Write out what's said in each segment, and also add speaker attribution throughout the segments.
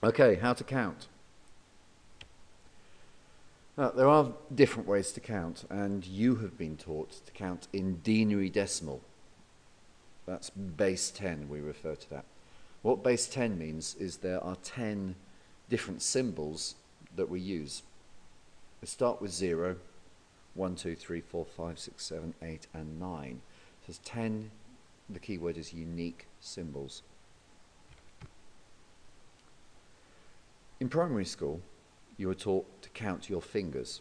Speaker 1: Okay, how to count. Now, there are different ways to count, and you have been taught to count in denary decimal. That's base 10, we refer to that. What base 10 means is there are 10 different symbols that we use. We start with 0, 1, 2, 3, 4, 5, 6, 7, 8, and 9. So there's 10, the key word is unique symbols. In primary school, you were taught to count your fingers.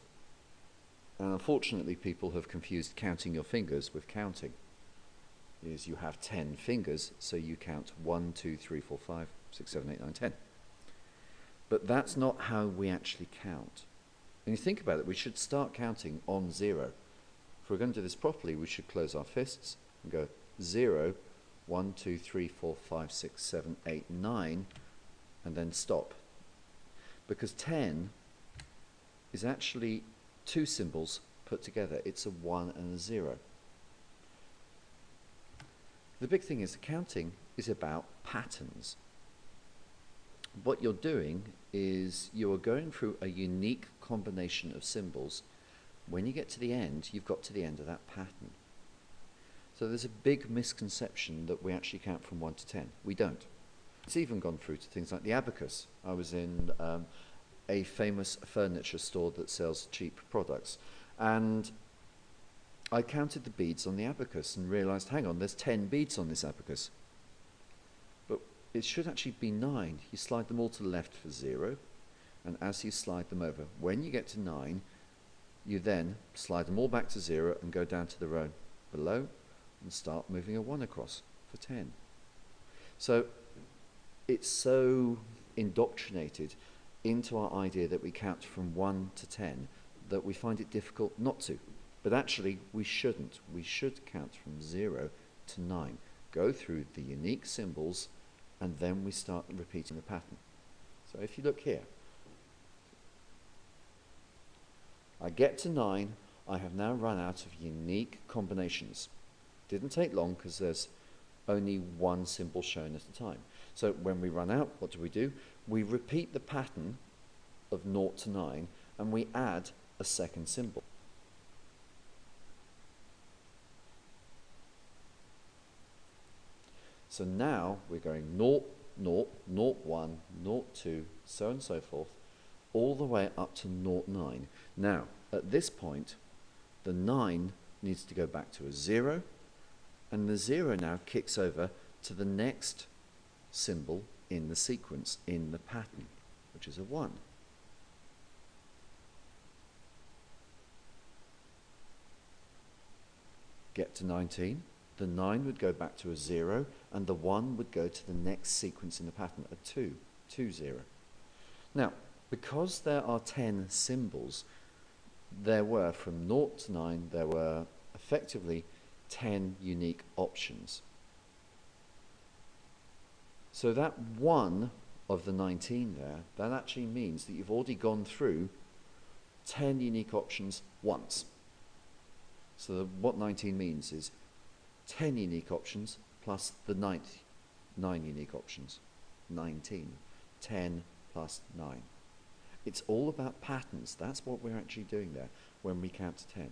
Speaker 1: And unfortunately, people have confused counting your fingers with counting. Is you have 10 fingers, so you count 1, 2, 3, 4, 5, 6, 7, 8, 9, 10. But that's not how we actually count. When you think about it, we should start counting on 0. If we're going to do this properly, we should close our fists and go 0, 1, 2, 3, 4, 5, 6, 7, 8, 9, and then stop. Because 10 is actually two symbols put together. It's a 1 and a 0. The big thing is counting is about patterns. What you're doing is you are going through a unique combination of symbols. When you get to the end, you've got to the end of that pattern. So there's a big misconception that we actually count from 1 to 10. We don't. It's even gone through to things like the abacus. I was in a famous furniture store that sells cheap products, and I counted the beads on the abacus and realized, hang on, there's 10 beads on this abacus. But it should actually be 9. You slide them all to the left for 0, and as you slide them over, when you get to 9, you then slide them all back to 0 and go down to the row below and start moving a 1 across for 10. So it's so indoctrinated into our idea that we count from 1 to 10 that we find it difficult not to. But actually, we shouldn't. We should count from 0 to 9. Go through the unique symbols, and then we start repeating the pattern. So if you look here, I get to 9. I have now run out of unique combinations. Didn't take long because there's only one symbol shown at a time. So when we run out, what do? We repeat the pattern of 0 to 9, and we add a second symbol. So now we're going 0, 0, 0, 1, 0, 2, so on and so forth, all the way up to 0, 9. Now, at this point, the 9 needs to go back to a 0, and the 0 now kicks over to the next symbol in the sequence, in the pattern, which is a 1. Get to 19. The 9 would go back to a 0, and the 1 would go to the next sequence in the pattern, a 2, 2, 0. Now, because there are 10 symbols, there were, from 0 to 9, there were effectively 10 unique options. So that 1 of the 19 there, that actually means that you've already gone through 10 unique options once. So what 19 means is 10 unique options plus the 9 unique options. 19. 10 plus 9. It's all about patterns. That's what we're actually doing there when we count to 10.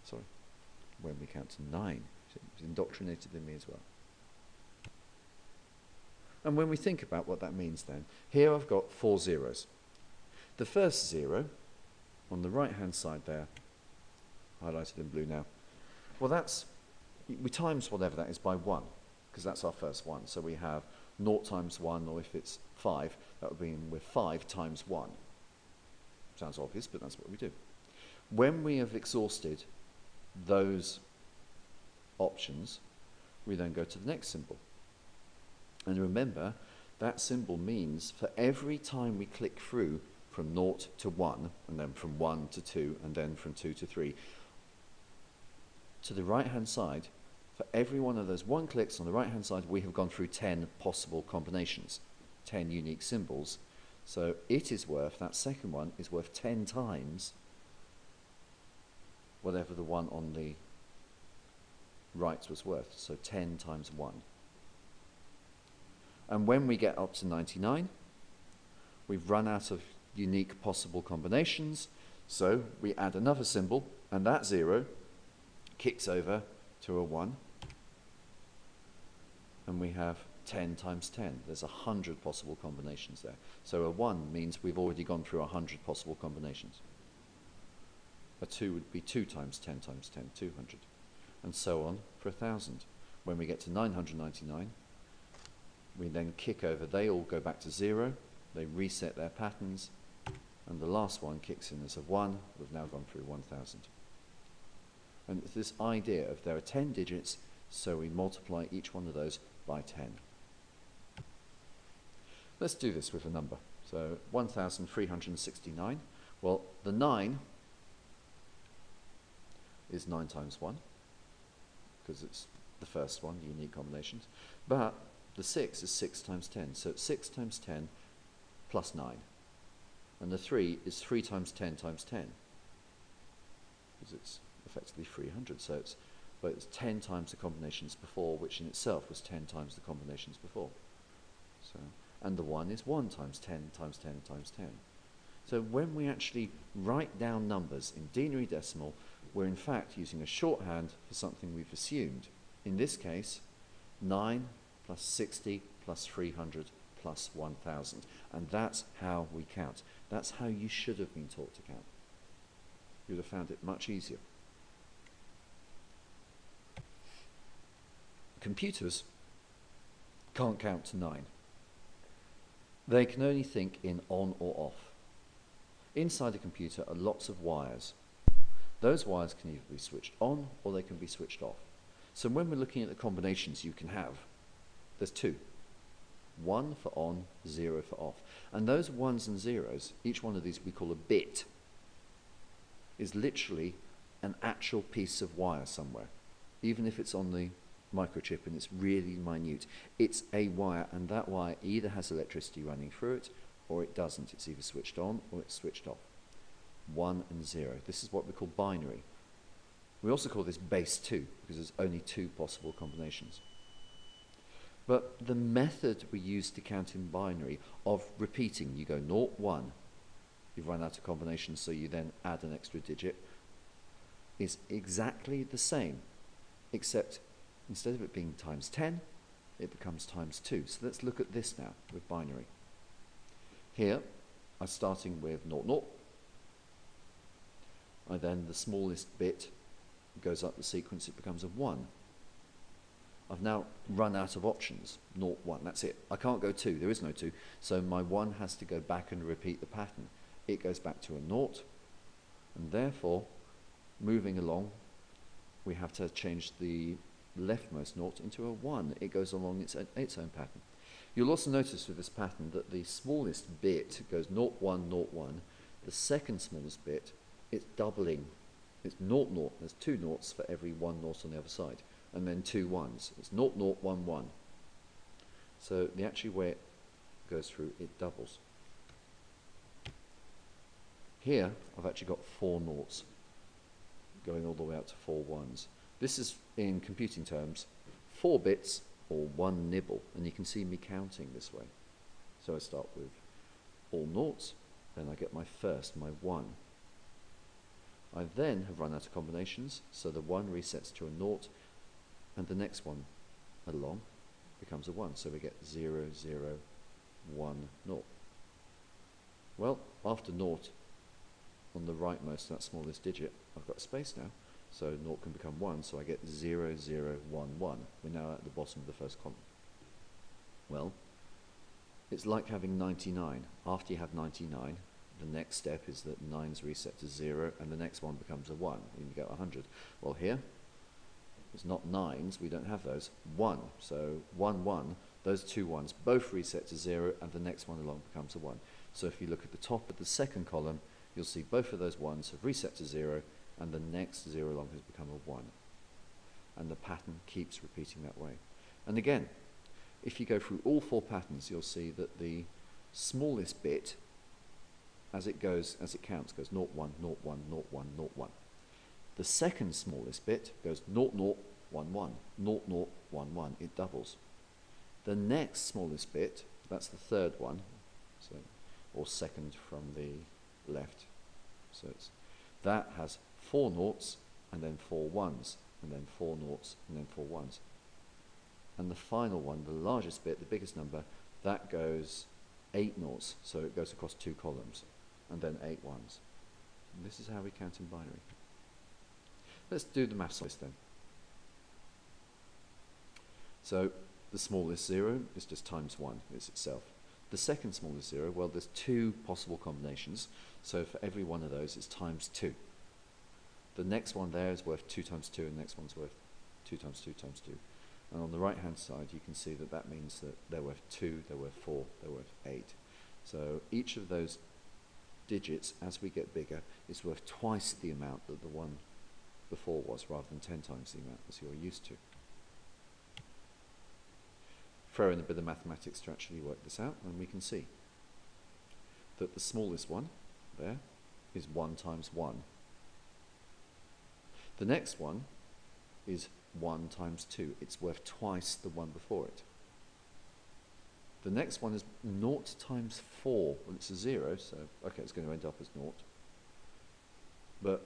Speaker 1: Sorry, when we count to 9. It's indoctrinated in me as well. And when we think about what that means then, here I've got 4 zeros. The first 0, on the right-hand side there, highlighted in blue now, well that's, we times whatever that is by 1, because that's our first one. So we have 0 times 1, or if it's 5, that would be with 5 times 1. Sounds obvious, but that's what we do. When we have exhausted those options, we then go to the next symbol. And remember, that symbol means for every time we click through from 0 to 1, and then from 1 to 2, and then from 2 to 3, to the right-hand side, for every one of those 1 clicks on the right-hand side, we have gone through 10 possible combinations, 10 unique symbols. So it is worth, that second one is worth 10 times whatever the one on the right was worth. So 10 times 1. And when we get up to 99, we've run out of unique possible combinations, so we add another symbol, and that 0 kicks over to a 1, and we have 10 times 10. There's 100 possible combinations there. So a 1 means we've already gone through 100 possible combinations. A 2 would be 2 times 10 times 10, 200. And so on for 1,000. When we get to 999, we then kick over. They all go back to 0. They reset their patterns. And the last one kicks in as a 1. We've now gone through 1,000. And it's this idea of there are 10 digits, so we multiply each one of those by 10. Let's do this with a number. So 1,369. Well, the 9 is 9 times 1, because it's the first one, the unique combinations. But the 6 is 6 times 10. So it's 6 times 10 plus 9. And the 3 is 3 times 10 times 10, because it's effectively 300. So it's 10 times the combinations before, which in itself was 10 times the combinations before. So, and the 1 is 1 times 10 times 10 times 10. So when we actually write down numbers in denary decimal, we're in fact using a shorthand for something we've assumed. In this case, 9 plus 60 plus 300 plus 1,000. And that's how we count. That's how you should have been taught to count. You'd have found it much easier. Computers can't count to 9. They can only think in on or off. Inside a computer are lots of wires. Those wires can either be switched on or they can be switched off. So when we're looking at the combinations you can have, there's 2. 1 for on, 0 for off. And those 1s and 0s, each one of these we call a bit, is literally an actual piece of wire somewhere. Even if it's on the microchip and it's really minute, it's a wire, and that wire either has electricity running through it or it doesn't. It's either switched on or it's switched off. 1 and 0. This is what we call binary. We also call this base 2 because there's only 2 possible combinations. But the method we use to count in binary of repeating, you go 0, 1, you've run out of combinations, so you then add an extra digit, is exactly the same, except instead of it being times 10, it becomes times 2. So let's look at this now with binary. Here, I'm starting with 0, 0. And then the smallest bit goes up the sequence, it becomes a 1. I've now run out of options. 0, 1, that's it. I can't go 2, there is no 2. So my 1 has to go back and repeat the pattern. It goes back to a 0, and therefore, moving along, we have to change the leftmost 0 into a 1. It goes along its own pattern. You'll also notice with this pattern that the smallest bit goes 0, 1, 0, 1. The second smallest bit, it's doubling. It's 0, 0. There's 2 noughts for every 1 nought on the other side. And then 2 1s. It's 0, 0, 1, 1. So the actual way it goes through, it doubles. Here, I've actually got 4 noughts going all the way up to 4 1s. This is, in computing terms, 4 bits or 1 nibble. And you can see me counting this way. So I start with all noughts, then I get my first, my 1. I then have run out of combinations, so the 1 resets to a 0, and the next one along becomes a 1. So we get 0, 0, 1, 0. Well, after 0, on the rightmost, that smallest digit, I've got a space now. So 0 can become 1, so I get 0, 0, 1, 1. We're now at the bottom of the first column. Well, it's like having 99. After you have 99, the next step is that 9's reset to 0, and the next one becomes a 1, and you get 100. Well, here, it's not 9's, we don't have those. 1, so 1, 1, those 2 1s both reset to 0, and the next one along becomes a 1. So if you look at the top of the second column, you'll see both of those 1s have reset to 0, and the next 0 along has become a 1. And the pattern keeps repeating that way. And again, if you go through all 4 patterns, you'll see that the smallest bit, as it counts, goes 0, 1, 0, 1, 0, 1, 0, 1. The second smallest bit goes 0, 0, 1, 1, 0, 0, 1, 1. It doubles. The next smallest bit, that's the third one, so or second from the left. So that has 4 noughts and then 4 ones, and then 4 noughts and then 4 ones. And the final one, the largest bit, the biggest number, that goes 8 noughts, so it goes across 2 columns, and then 8 ones. And this is how we count in binary. Let's do the maths on this then. So the smallest 0 is just times 1, it's itself. The second smallest 0, well, there's 2 possible combinations, so for every one of those it's times 2. The next one there is worth 2 times 2, and the next one's worth 2 times 2 times 2. And on the right hand side you can see that that means that they're worth 2, they're worth 4, they're worth 8. So each of those digits, as we get bigger, is worth twice the amount that the one before was, rather than 10 times the amount as you're used to. Throw in a bit of mathematics to actually work this out, and we can see that the smallest one there is 1 times 1. The next one is 1 times 2. It's worth twice the one before it. The next one is 0 times 4. Well, it's a 0, so okay, it's going to end up as 0. But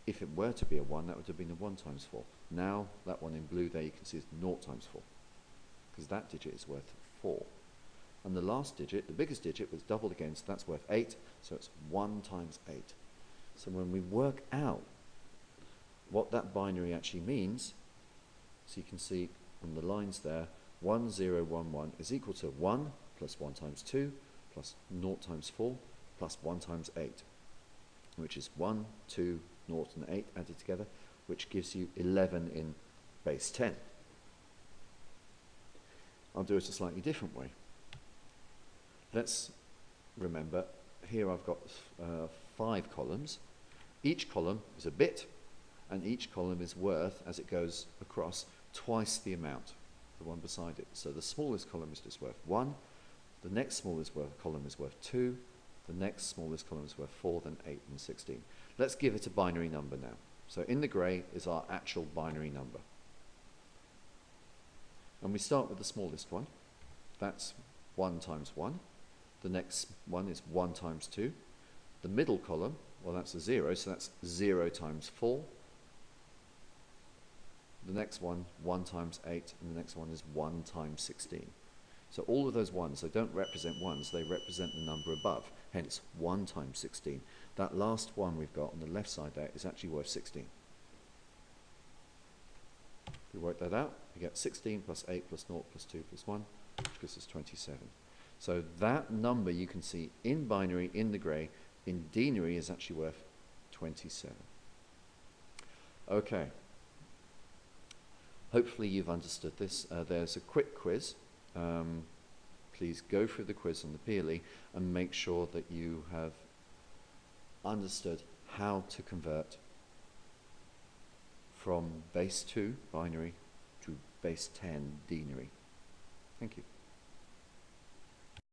Speaker 1: if it were to be a 1, that would have been a 1 times 4. Now, that one in blue there you can see is 0 times 4, because that digit is worth 4. And the last digit, the biggest digit, was doubled again, so that's worth 8, so it's 1 times 8. So when we work out what that binary actually means, so you can see on the lines there, 1, 0, 1, 1 is equal to 1 plus 1 times 2 plus 0 times 4 plus 1 times 8, which is 1, 2, 0 and 8 added together, which gives you 11 in base 10. I'll do it a slightly different way. Let's remember, here I've got 5 columns. Each column is a bit, and each column is worth, as it goes across, twice the amount, the one beside it. So the smallest column is just worth 1, the next smallest column is worth 2, the next smallest column is worth 4, then 8 and 16. Let's give it a binary number now. So in the grey is our actual binary number. And we start with the smallest one. That's 1 times 1. The next one is 1 times 2. The middle column, well, that's a 0, so that's 0 times 4. The next one, 1 times 8, and the next one is 1 times 16. So all of those ones, they don't represent ones, they represent the number above, hence 1 times 16. That last one we've got on the left side there is actually worth 16. If we work that out, we get 16 plus 8 plus 0 plus 2 plus 1, which gives us 27. So that number you can see in binary, in the grey, in denary is actually worth 27. Okay. Hopefully you've understood this. There's a quick quiz. Please go through the quiz on the PLE and make sure that you have understood how to convert from base 2 binary to base 10 denary. Thank you.